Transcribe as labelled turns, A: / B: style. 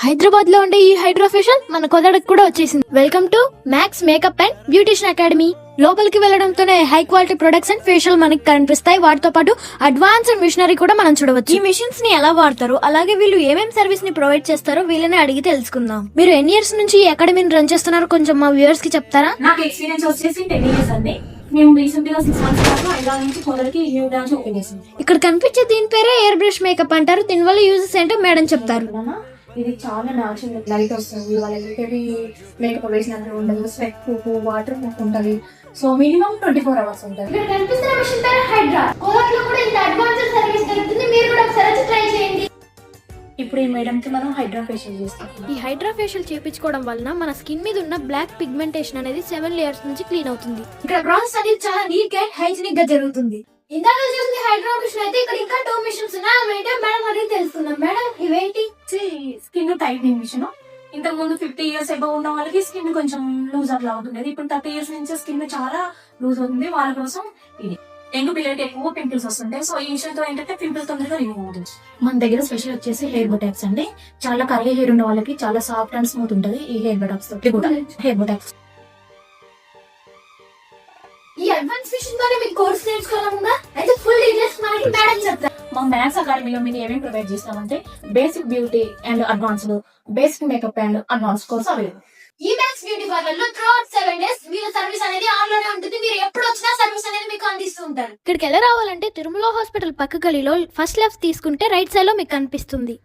A: హైదరాబాద్ లో ఉండే ఈ హైడ్రా ఫేషియల్ మన కొదడకు కూడా వచ్చేసింది. Welcome to max makeup and beautician academy. లోపలికి వెళ్లడంతోనే high quality products and facial మనకి కనిపిస్తాయి. వాటితో పాటు అడ్వాన్స్డ్ మిషనరీ కూడా మనం చూడవచ్చు. ఈ మిషన్స్ ని ఎలా వాడతారు, అలాగే వీళ్ళు ఏమేం సర్వీస్ ని ప్రొవైడ్ చేస్తారో వీళ్ళని అడిగి తెలుసుకుందాం. మీరు ఎన్ని ఇయర్స్ నుంచి ఈ అకాడమీని రన్ చేస్తున్నారో కొంచెం మా వ్యూవర్స్ కి చెప్తారా?
B: నాకు ఎక్స్పీరియన్స్ వచ్చేసి 10 years అండి. మేము రీసెంట్ గా 6 months వరకు హైదరాబాద్ నుంచి మొదలకి న్యూ బ్రాంచ్ ఓపెన్ చేసాం.
A: ఇక్కడ కనిపించే దీని పేరే ఎయిర్ బ్రష్ మేకప్ అంటారు. దీనివల్ల యూజెస్ ఏంటో మేడం చెప్తారు.
B: ఇది చాలా న్యాచురల్ లైట్ వస్తుంది. వాళ్ళకి హెవీ మేకప్ వేసినట్టు ఉండదు. స్వెట్ ప్రూఫ్, వాటర్ ప్రూఫ్ ఉంటుంది. సో మినిమం 24 hours ఉంటుంది.
A: ఇక్కడ కనిపిస్తున్న మిషన్ పేరు హైడ్రా. కోలార్లో కూడా ఇంత అడ్వాన్స్డ్ సర్వీస్ దొరుకుతుంది. మీరు కూడా ఒకసారి ట్రై చేయండి.
B: ఇప్పుడు ఈ మేడం కి మనం హైడ్రా ఫేషియల్ చేస్తాం.
A: ఈ హైడ్రా ఫేషియల్ చేపించుకోవడం వలన మన స్కిన్ మీద ఉన్న బ్లాక్ పిగ్మెంటేషన్ అనేది 7 లేయర్స్ నుంచి క్లీన్ అవుతుంది. ఇక్కడ ప్రాసెస్ అనేది చాలా నీట్ అండ్ హైజీనిక్ గా జరుగుతుంది. ఇందాక చూసింది హైడ్రా మిషన్ అయితే ఇక్కడ ఇంకా 2 మిషన్స్ ఉన్నాయి. అవేంటో మేడం అడిగి తెలుసుకుందాం. మేడం ఇవేంటి?
B: Skin tightening machine. ఇంతకు ముందు 50 years అబౌవ్ ఉన్న వాళ్ళకి స్కిన్ కొంచెం లూజ్ అట్లా అవుతుండేది. ఇప్పుడు 30 years నుంచి స్కిన్ చాలా లూజ్ అవుతుంది. వాళ్ళ కోసం ఇది యంగ్ పిల్లలకి ఎక్కువ పింపుల్స్ వస్తుంటాయి. సో ఈ విషయంతో ఏంటంటే పింపుల్స్ తొందరగా రిమూవ్ అవుతుంది. మన దగ్గర స్పెషల్ వచ్చేసి హెయిర్ బొటాక్స్ అండి. చాలా కర్లీ హెయిర్ ఉన్న వాళ్ళకి చాలా సాఫ్ట్ అండ్ స్మూత్ ఉంటుంది ఈ హెయిర్ బొటాక్స్ తోటి కూడా. హెయిర్ బొటాక్స్
A: ఈ అడ్వాన్స్ మిషన్ ద్వారా మీకు కోర్స్ నేర్చుకోవాలనుందా? అయితే ఫుల్ డీటెయిల్స్ మనకి మేడం చెప్తారు.
B: మా మ్యాథ్స్ అకాడమీలో మీరు ఏమేమి ప్రొవైడ్ చేస్తామంటే basic beauty and advanced, basic makeup and advance course available.
A: ఈ మ్యాక్స్ బ్యూటీ పార్లర్ లో త్రూఅవుట్ 7 days వీళ్ళ సర్వీస్ అనేది ఆన్ లోనే ఉంటుంది. మీరు ఎప్పుడు వచ్చినా సర్వీస్ అనేది మీకు అందిస్తూ ఉంటారు. ఇక్కడికి ఎలా రావాలంటే తిరుమల హాస్పిటల్ పక్క గలీలో ఫస్ట్ లెఫ్ట్ తీసుకుంటే రైట్ సైడ్ లో మీకు కనిపిస్తుంది.